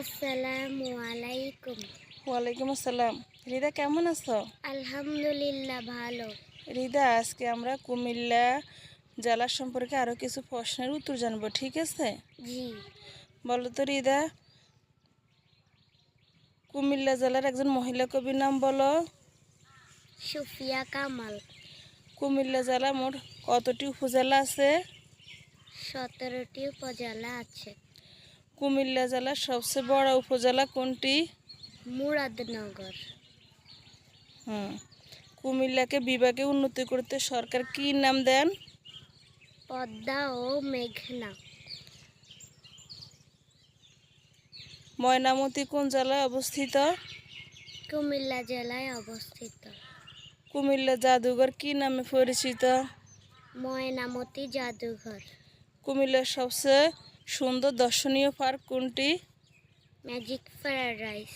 আসসালামু আলাইকুম। ওয়ালাইকুম আসসালাম। রিদা কেমন আছো? আলহামদুলিল্লাহ ভালো। রিদা, আজকে আমরা কুমিল্লা জেলা সম্পর্কে আরো কিছু প্রশ্নের উত্তর জানবো, ঠিক আছে? জি। বলো তো রিদা, কুমিল্লা জেলার একজন মহিলা কবির নাম বলো। সুফিয়া কামাল। কুমিল্লা জেলা মোট কতটি উপজেলা আছে? 17টি উপজেলা আছে। কুমিল্লা জেলার সবচেয়ে বড় উপজেলা কোনটি? মুরাদনগর। কুমিল্লাকে বিভাগে উন্নতি করতে সরকার কি নাম দেন? পদ্মা ও মেঘনা। ময়নামতি কোন জেলায় অবস্থিত? কুমিল্লা জেলায় অবস্থিত। কুমিল্লা জাদুঘর কি নামে পরিচিত? ময়নামতি জাদুঘর। কুমিল্লার সবচেয়ে সুন্দর দর্শনীয় পার্ক কোনটি? Magic paradise.